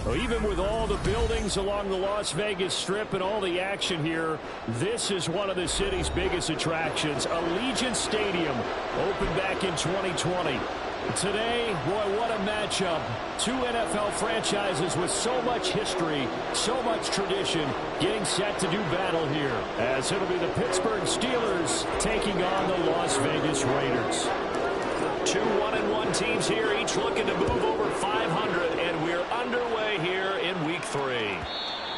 Well, even with all the buildings along the Las Vegas Strip and all the action here, this is one of the city's biggest attractions. Allegiant Stadium opened back in 2020. Today, boy, what a matchup. Two NFL franchises with so much history, so much tradition, getting set to do battle here, as it'll be the Pittsburgh Steelers taking on the Las Vegas Raiders. Two 1-1 teams here, each looking to move over 500, and we're underway here in Week 3.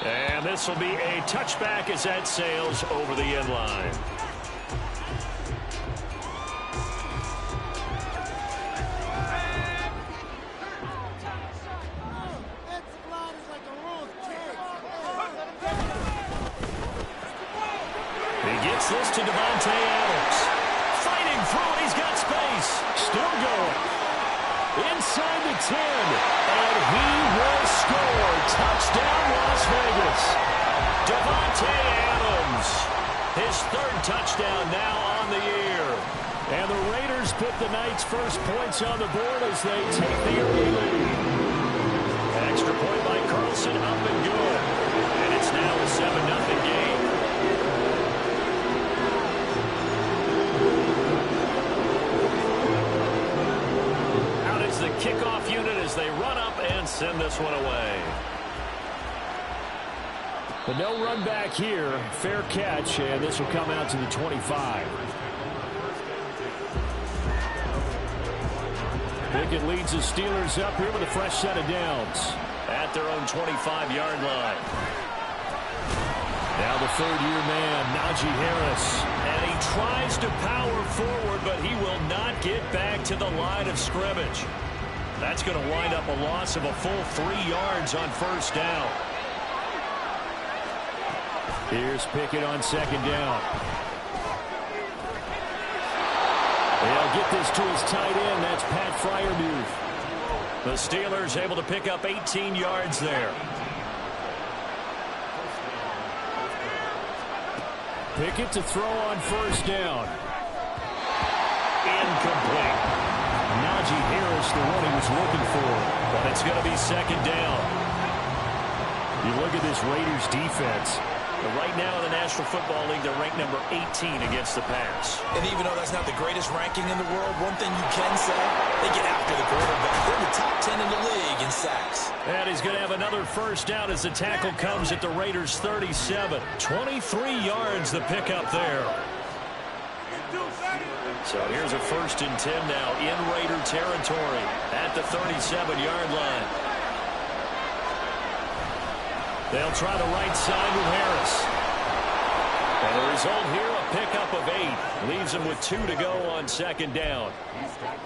And this will be a touchback as that sails over the end line. This to Devontae Adams. Fighting through it. He's got space. Still going. Inside the 10. And he will score. Touchdown, Las Vegas. Devontae Adams. His third touchdown now on the year. And the Raiders put the night's first points on the board as they take the early lead. Extra point by Carlson, up and good. And it's now a 7-0 game. The kickoff unit as they run up and send this one away. But no run back here. Fair catch, and this will come out to the 25. Pickett leads the Steelers up here with a fresh set of downs at their own 25-yard line. Now the third-year man, Najee Harris. And he tries to power forward, but he will not get back to the line of scrimmage. That's going to wind up a loss of a full 3 yards on first down. Here's Pickett on second down. They'll get this to his tight end. That's Pat Freiermuth. The Steelers able to pick up 18 yards there. Pickett to throw on first down. Incomplete. Najee Harris, the one he was looking for. But it's going to be second down. You look at this Raiders defense. But right now in the National Football League, they're ranked number 18 against the pass. And even though that's not the greatest ranking in the world, one thing you can say, they get after the quarterback. They're in the top 10 in the league in sacks. And he's going to have another first down as the tackle comes at the Raiders' 37. 23 yards the pickup there. So here's a 1st and 10 now in Raider territory at the 37-yard line. They'll try the right side with Harris. And the result here, a pickup of 8. Leaves them with 2 to go on second down.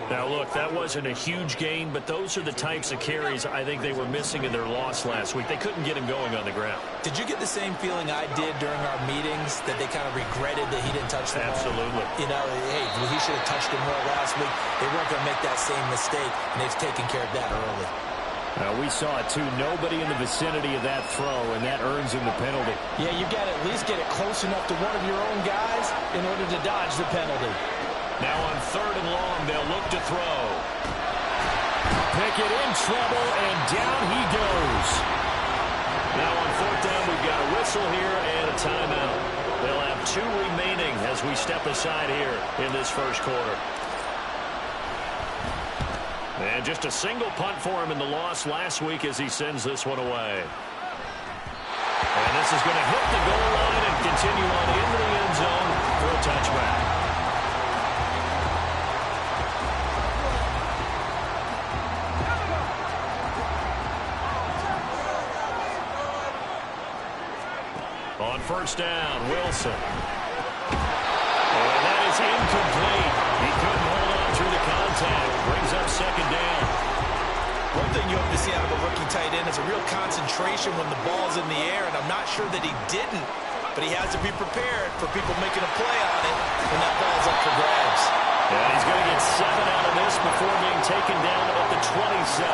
Now, look, that wasn't a huge gain, but those are the types of carries I think they were missing in their loss last week. They couldn't get him going on the ground. Did you get the same feeling I did during our meetings, that they kind of regretted that he didn't touch the ball? Absolutely. You know, hey, he should have touched him more last week. They weren't going to make that same mistake, and they've taken care of that early. We saw it, too. Nobody in the vicinity of that throw, and that earns him the penalty. Yeah, you've got to at least get it close enough to one of your own guys in order to dodge the penalty. Now on 3rd and long, they'll look to throw. Pickett in trouble, and down he goes. Now on 4th down, we've got a whistle here and a timeout. They'll have 2 remaining as we step aside here in this first quarter. And just a single punt for him in the loss last week as he sends this one away. And this is going to hit the goal line and continue on into the end zone for a touchback. On first down, Wilson. And that is incomplete. He couldn't hold on through the contact. Brings up second down. One thing you hope to see out of a rookie tight end is a real concentration when the ball's in the air, and I'm not sure that he didn't, but he has to be prepared for people making a play on it when that ball's up for grabs. And he's going to get 7 out of this before being taken down at the 27.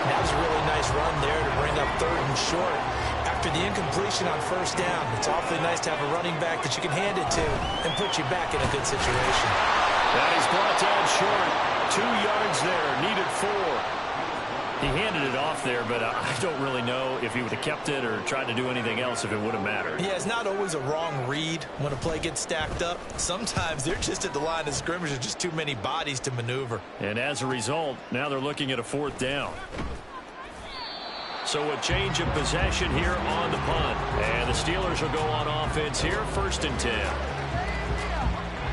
That was a really nice run there to bring up 3rd and short. After the incompletion on first down, it's awfully nice to have a running back that you can hand it to and put you back in a good situation. That is brought down short. 2 yards there, needed 4. He handed it off there, but I don't really know if he would have kept it or tried to do anything else if it would have mattered. Yeah, it's not always a wrong read when a play gets stacked up. Sometimes they're just at the line of scrimmage. There's just too many bodies to maneuver. And as a result, now they're looking at a 4th down. So a change of possession here on the punt. And the Steelers will go on offense here, 1st and 10.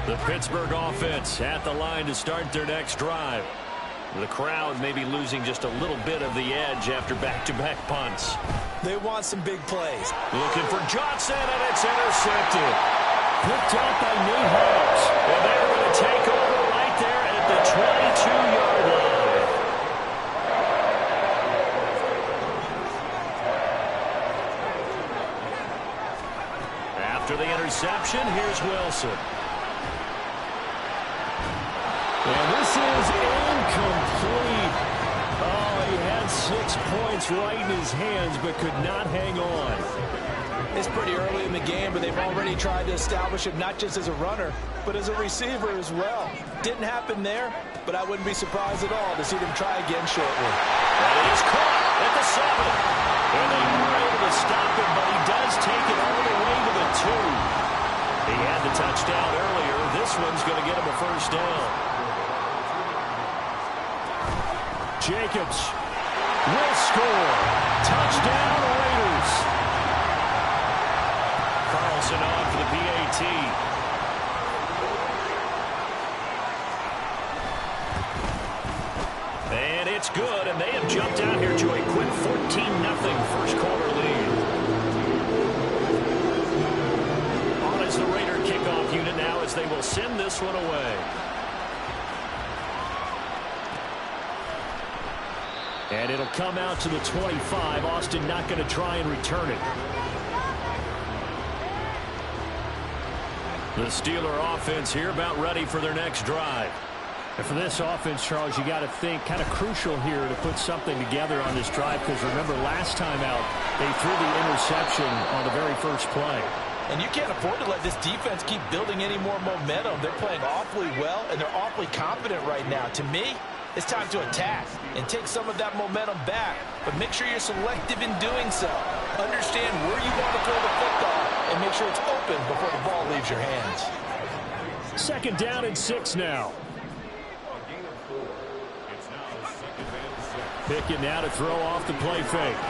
The Pittsburgh offense at the line to start their next drive. The crowd may be losing just a little bit of the edge after back-to-back punts. They want some big plays. Looking for Johnson, and it's intercepted. Picked up by New Hobbs. And they're going to take over right there at the 22-yard line. After the interception, here's Wilson. And this is incomplete. Oh, he had 6 points right in his hands, but could not hang on. It's pretty early in the game, but they've already tried to establish him not just as a runner, but as a receiver as well. Didn't happen there, but I wouldn't be surprised at all to see them try again shortly. And it is caught at the 7. And they were able to stop him, but he does take it all the way to the 2. He had the touchdown earlier. This one's going to get him a 1st down. Jacobs will score. Touchdown, Raiders. Carlson on for the PAT. And it's good, and they have jumped out here to a quick 14-0 first quarter lead. On as the Raider kickoff unit now as they will send this one away. And it'll come out to the 25. Austin not going to try and return it. The Steeler offense here about ready for their next drive. And for this offense, Charles, you got to think kind of crucial here to put something together on this drive, because remember last time out they threw the interception on the very first play. And you can't afford to let this defense keep building any more momentum. They're playing awfully well, and they're awfully confident right now. To me, it's time to attack and take some of that momentum back. But make sure you're selective in doing so. Understand where you want to throw the football and make sure it's open before the ball leaves your hands. 2nd down and 6 now. Pickett now to throw off the play fake.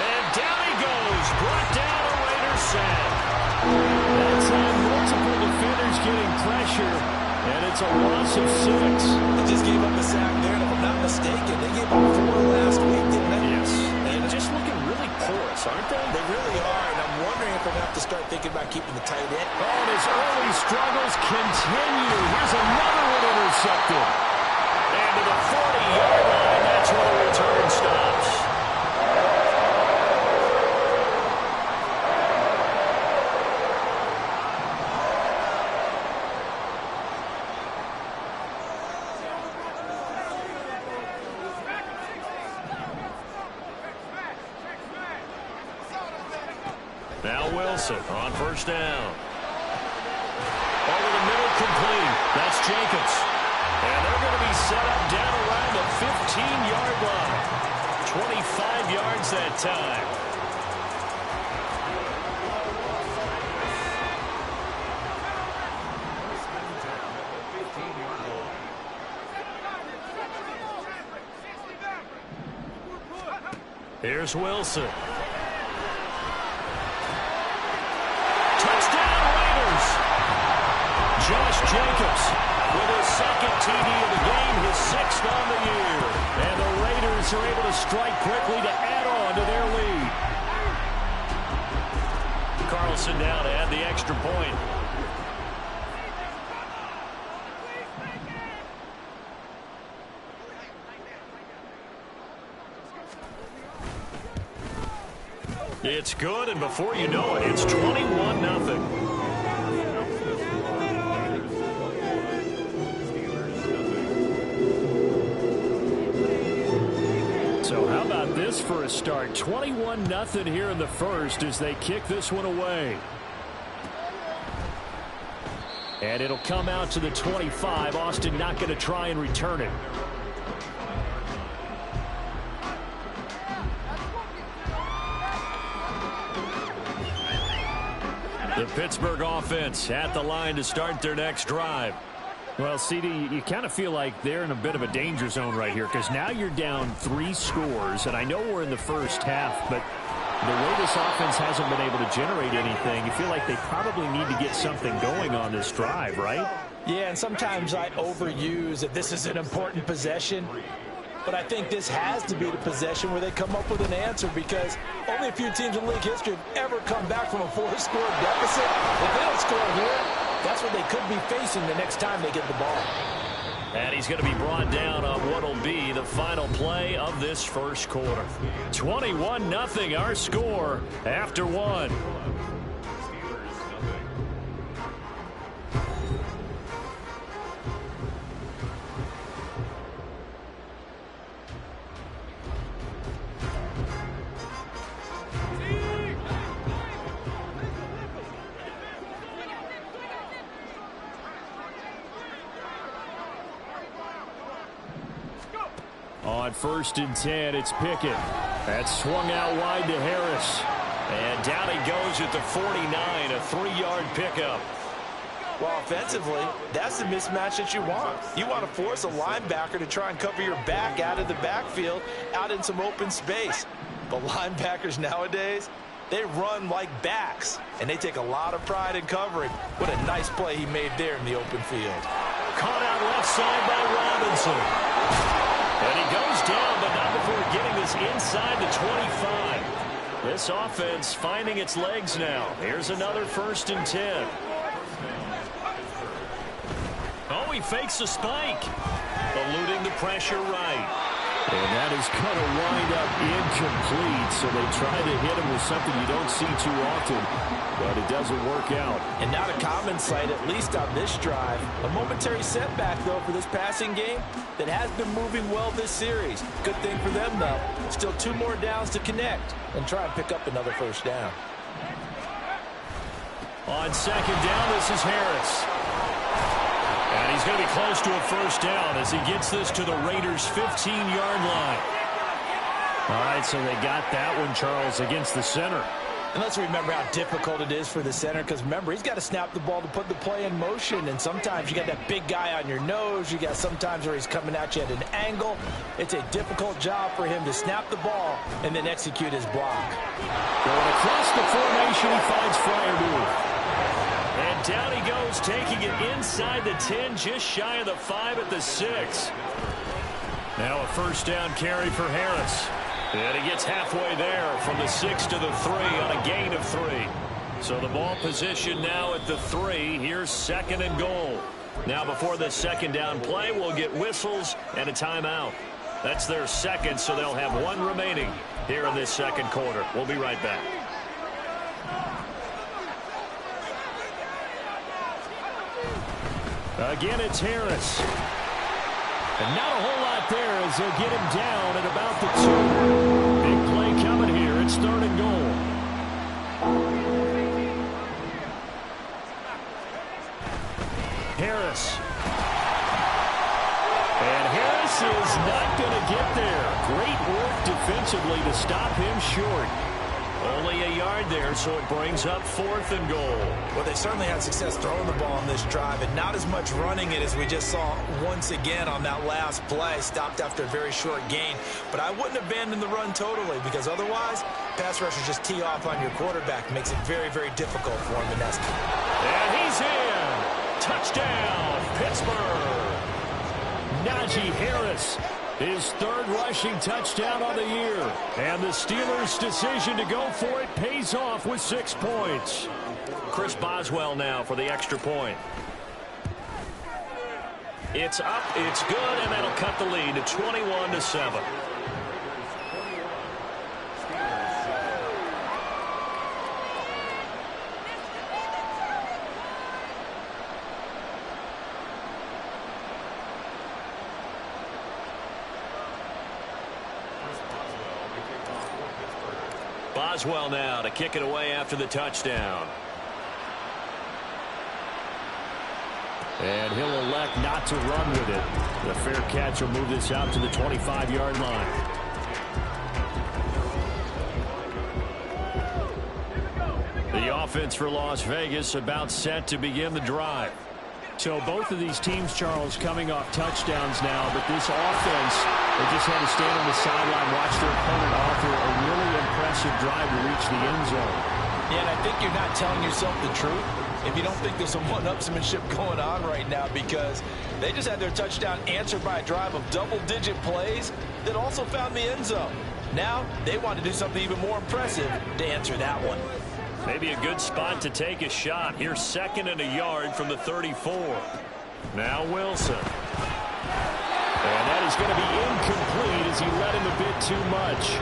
And down he goes. Brought down a Raider sack. That's on multiple defenders getting pressure. And it's a loss of 6. They just gave up a sack there, and if I'm not mistaken, they gave up 4 last week, didn't they? Yes. And just looking really porous, aren't they? They really are, and I'm wondering if they're going to have to start thinking about keeping the tight end. And his early struggles continue. Here's another one intercepted. And to the 40-yard line, that's where the return stops. Now Wilson on 1st down. Over the middle, complete. That's Jacobs. And they're going to be set up down around the 15-yard line. 25 yards that time. Here's Wilson. Josh Jacobs with his 2nd TD of the game, his 6th on the year. And the Raiders are able to strike quickly to add on to their lead. Carlson now to add the extra point. It's good, and before you know it, it's 21-0. So how about this for a start? 21-0 here in the first as they kick this one away. And it'll come out to the 25. Austin not going to try and return it. The Pittsburgh offense at the line to start their next drive. Well, CD, you kind of feel like they're in a bit of a danger zone right here because now you're down 3 scores, and I know we're in the first half, but the way this offense hasn't been able to generate anything, you feel like they probably need to get something going on this drive, right? Yeah, and sometimes I overuse that this is an important possession. But I think this has to be the possession where they come up with an answer because only a few teams in league history have ever come back from a 4-score deficit. If they don't score here, that's what they could be facing the next time they get the ball. And he's going to be brought down on what will be the final play of this first quarter. 21-0 our score after 1. On 1st and 10, it's Pickett. That's swung out wide to Harris. And down he goes at the 49, a 3-yard pickup. Well, offensively, that's the mismatch that you want. You want to force a linebacker to try and cover your back out of the backfield, out in some open space. But linebackers nowadays, they run like backs, and they take a lot of pride in covering. What a nice play he made there in the open field. Caught out left side by Robinson. And he goes down, but not before getting this inside the 25. This offense finding its legs now. Here's another 1st and 10. Oh, he fakes a spike. Eluding the pressure right. And that is going to wind up incomplete, so they try to hit him with something you don't see too often, but it doesn't work out. And not a common sight, at least on this drive. A momentary setback, though, for this passing game that has been moving well this series. Good thing for them, though. Still 2 more downs to connect and try and pick up another 1st down. On 2nd down, this is Harris. And he's going to be close to a 1st down as he gets this to the Raiders' 15-yard line. All right, so they got that one, Charles, against the center. And let's remember how difficult it is for the center because, remember, he's got to snap the ball to put the play in motion. And sometimes you got that big guy on your nose. You got sometimes where he's coming at you at an angle. It's a difficult job for him to snap the ball and then execute his block. Going across the formation, he finds Fryermuth. And down he goes, taking it inside the 10, just shy of the 5 at the 6. Now a 1st down carry for Harris. And he gets halfway there from the 6 to the 3 on a gain of 3. So the ball position now at the 3. Here's 2nd and goal. Now before the 2nd down play, we'll get whistles and a timeout. That's their 2nd, so they'll have 1 remaining here in this 2nd quarter. We'll be right back. Again, it's Harris. And not a whole lot there as they'll get him down at about the 2. Big play coming here. It's 3rd and goal. Harris. And Harris is not going to get there. Great work defensively to stop him short. Only a yard there, so it brings up 4th and goal. Well, they certainly had success throwing the ball on this drive, and not as much running it as we just saw once again on that last play. Stopped after a very short gain. But I wouldn't abandon the run totally, because otherwise, pass rushers just tee off on your quarterback. Makes it very, very difficult for him to nest. And he's in. Touchdown, Pittsburgh. Najee Harris. His 3rd rushing touchdown on the year. And the Steelers' decision to go for it pays off with 6 points. Chris Boswell now for the extra point. It's up, it's good, and that'll cut the lead to 21-7. Boswell now to kick it away after the touchdown. And he'll elect not to run with it. The fair catch will move this out to the 25-yard line. The offense for Las Vegas about set to begin the drive. So both of these teams, Charles, coming off touchdowns now, but this offense, they just had to stand on the sideline, watch their opponent offer a really impressive drive to reach the end zone. Yeah, and I think you're not telling yourself the truth if you don't think there's some one-upsmanship going on right now, because they just had their touchdown answered by a drive of double-digit plays that also found the end zone. Now they want to do something even more impressive to answer that one. Maybe a good spot to take a shot. Here's 2nd and a yard from the 34. Now Wilson. And that is going to be incomplete as he led him a bit too much.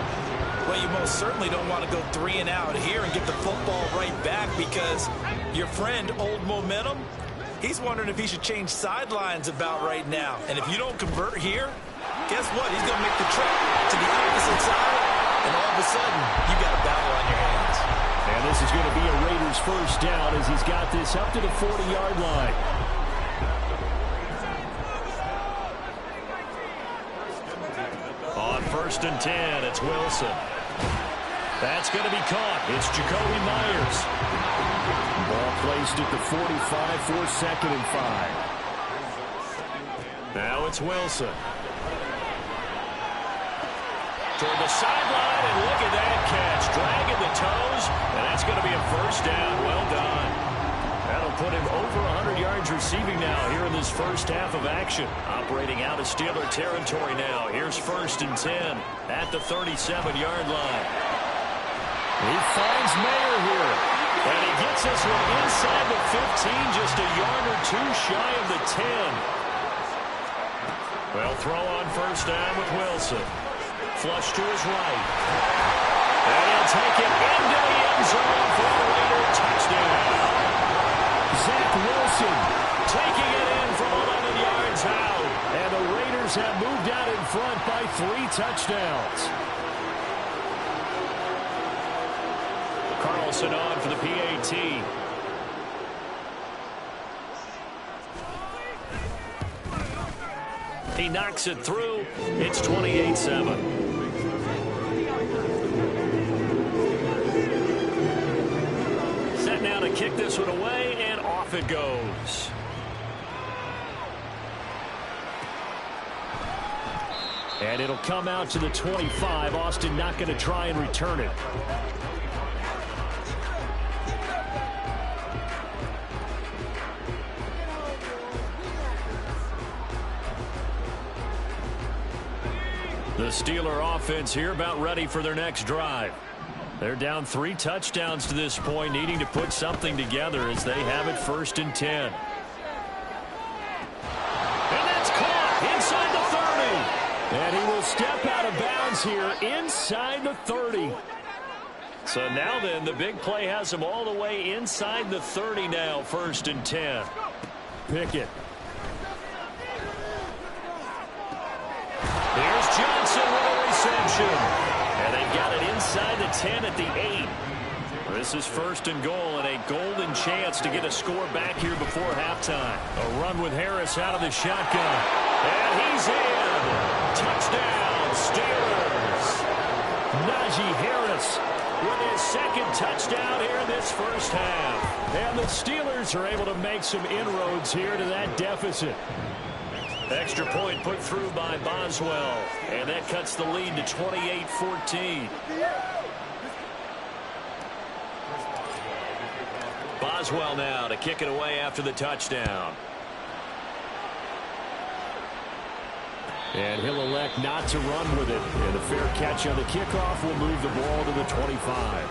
Well, you most certainly don't want to go 3 and out here and get the football right back, because your friend, Old Momentum, he's wondering if he should change sidelines about right now. And if you don't convert here, guess what? He's going to make the trip to the opposite side, and all of a sudden, you got a battle on your hands. And this is going to be a Raiders first down as he's got this up to the 40-yard line. On 1st and 10, it's Wilson. That's going to be caught. It's Jacoby Myers. Ball placed at the 45 for 2nd and 5. Now it's Wilson. Toward the sideline, and look at that catch. Dragging the toes, and that's going to be a first down. Well done. That'll put him over 100 yards receiving now here in this first half of action. Operating out of Steeler territory now. Here's 1st and 10 at the 37-yard line. He finds Mayer here, and he gets this one inside the 15, just a yard or two shy of the 10. Well, throw on first down with Wilson. Flush to his right. And he'll take it into the end zone for a Raider touchdown. Zach Wilson taking it in from 11 yards out. And the Raiders have moved out in front by 3 touchdowns. Carlson on for the PAT. He knocks it through. It's 28-7. Set now to kick this one away, and off it goes. And it'll come out to the 25. Austin not going to try and return it. The Steeler offense here about ready for their next drive. They're down 3 touchdowns to this point, needing to put something together as they have it 1st and 10. And that's caught inside the 30. And he will step out of bounds here inside the 30. So now then, the big play has him all the way inside the 30 now, 1st and 10. Pickett. Here's Johnson with a reception. And they've got it inside the 10 at the 8. This is 1st and goal, and a golden chance to get a score back here before halftime. A run with Harris out of the shotgun. And he's in. Touchdown, Steelers. Najee Harris with his 2nd touchdown here in this first half. And the Steelers are able to make some inroads here to that deficit. Extra point put through by Boswell, and that cuts the lead to 28-14. Boswell now to kick it away after the touchdown. And he'll elect not to run with it. And a fair catch on the kickoff will move the ball to the 25.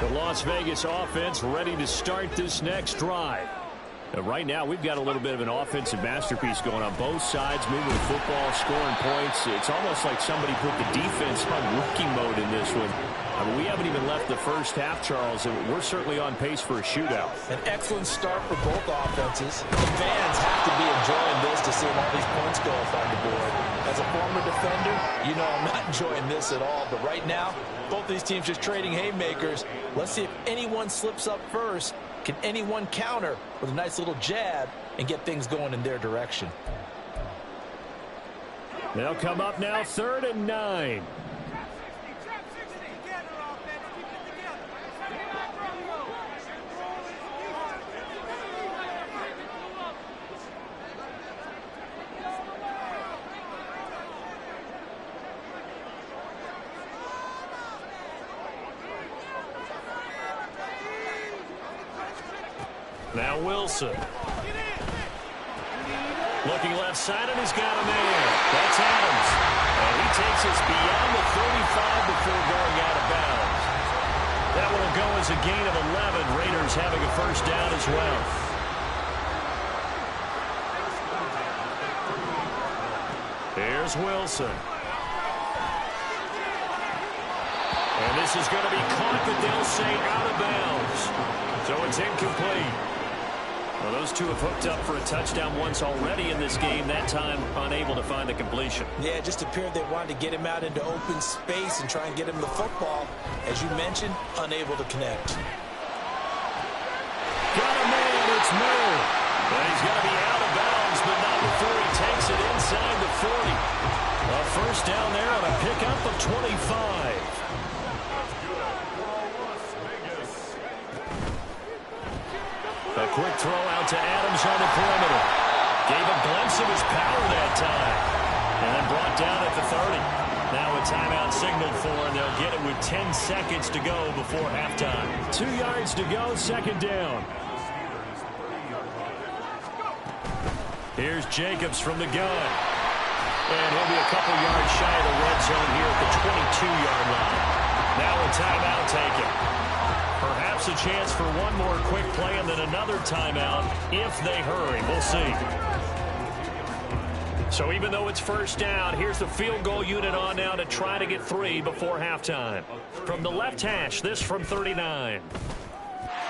The Las Vegas offense ready to start this next drive. Right now, we've got a little bit of an offensive masterpiece going on both sides, moving the football, scoring points. It's almost like somebody put the defense on rookie mode in this one. I mean, we haven't even left the first half, Charles, and we're certainly on pace for a shootout. An excellent start for both offenses. The fans have to be enjoying this to see all these points go up on the board. As a former defender, you know I'm not enjoying this at all. But right now, both these teams just trading haymakers. Let's see if anyone slips up first. Can anyone counter with a nice little jab and get things going in their direction? They'll come up now 3rd and 9. Now Wilson. Looking left side, and he's got a man. That's Adams. And he takes us beyond the 35 before going out of bounds. That one will go as a gain of 11. Raiders having a first down as well. Here's Wilson. And this is going to be caught, but they'll say out of bounds. So it's incomplete. Well, those two have hooked up for a touchdown once already in this game. That time, unable to find the completion. Yeah, it just appeared they wanted to get him out into open space and try and get him the football. As you mentioned, unable to connect. Got a man, it's Moore. And he's going to be out of bounds, but not before he takes it inside the 40. A first down there on a pickup of 25. A quick throw out to Adams on the perimeter. Gave a glimpse of his power that time. And then brought down at the 30. Now a timeout signaled for, and they'll get it with 10 seconds to go before halftime. 2 yards to go, second down. Here's Jacobs from the gun. And he'll be a couple yards shy of the red zone here at the 22-yard line. Now a timeout taken. Perhaps a chance for one more quick play and then another timeout if they hurry. We'll see. So even though it's first down, here's the field goal unit on now to try to get 3 before halftime. From the left hash, this from 39.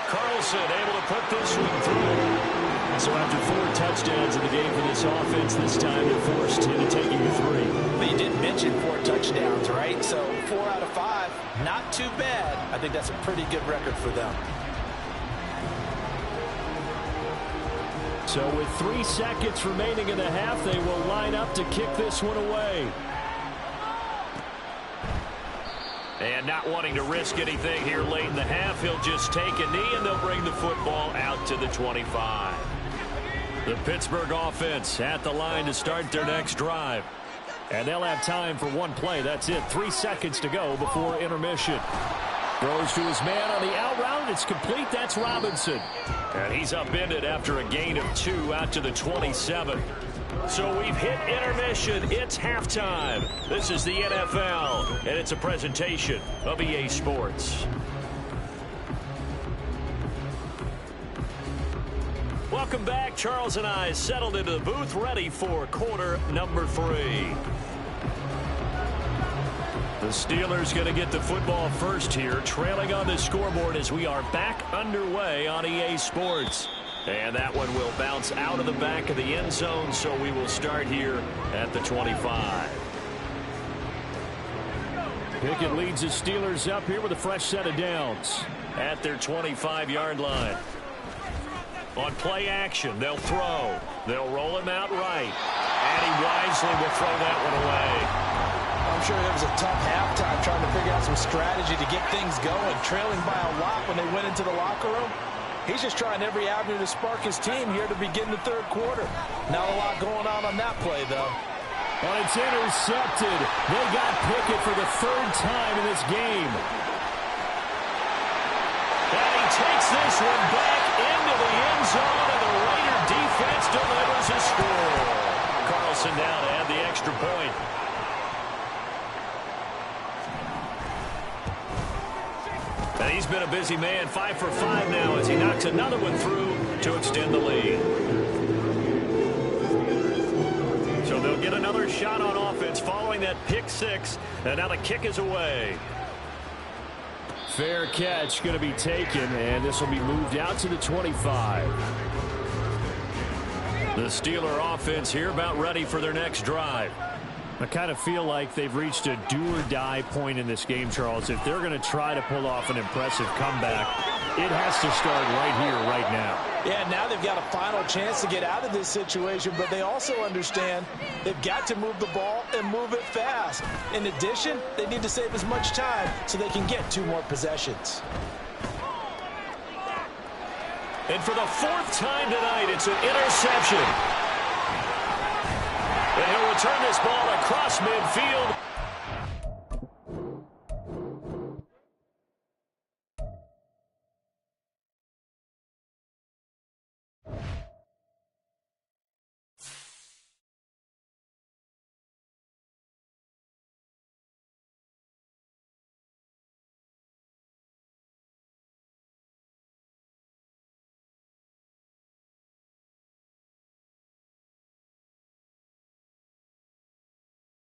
Carlson able to put this one through. So after 4 touchdowns in the game for this offense, this time they're forced into taking the 3. But you did mention 4 touchdowns, right? So 4 out of 5, not too bad. I think that's a pretty good record for them. So with 3 seconds remaining in the half, they will line up to kick this one away. And not wanting to risk anything here late in the half, he'll just take a knee and they'll bring the football out to the 25. The Pittsburgh offense at the line to start their next drive. And they'll have time for one play. That's it. 3 seconds to go before intermission. Throws to his man on the out route. It's complete. That's Robinson. And he's upended after a gain of 2 out to the 27. So we've hit intermission. It's halftime. This is the NFL, and it's a presentation of EA Sports. Welcome back. Charles and I settled into the booth, ready for quarter number 3. The Steelers going to get the football first here, trailing on the scoreboard as we are back underway on EA Sports. And that one will bounce out of the back of the end zone, so we will start here at the 25. Pickett leads the Steelers up here with a fresh set of downs at their 25-yard line. On play action, they'll throw. They'll roll him out right. And he wisely will throw that one away. I'm sure it was a tough halftime trying to figure out some strategy to get things going. Trailing by a lot when they went into the locker room. He's just trying every avenue to spark his team here to begin the third quarter. Not a lot going on that play, though. Well, it's intercepted. They got Pickett for the 3rd time in this game. And he takes this one back into the end zone, and the Raider defense delivers a score. Carlson down to add the extra point. And he's been a busy man, 5 for 5 now as he knocks another one through to extend the lead. So they'll get another shot on offense following that pick 6, and now the kick is away. Fair catch going to be taken, and this will be moved out to the 25. The Steeler offense here about ready for their next drive. I kind of feel like they've reached a do-or-die point in this game, Charles. If they're going to try to pull off an impressive comeback, it has to start right here, right now. Yeah, now they've got a final chance to get out of this situation, but they also understand they've got to move the ball and move it fast. In addition, they need to save as much time so they can get 2 more possessions. And for the 4th time tonight, it's an interception. And he'll return this ball across midfield.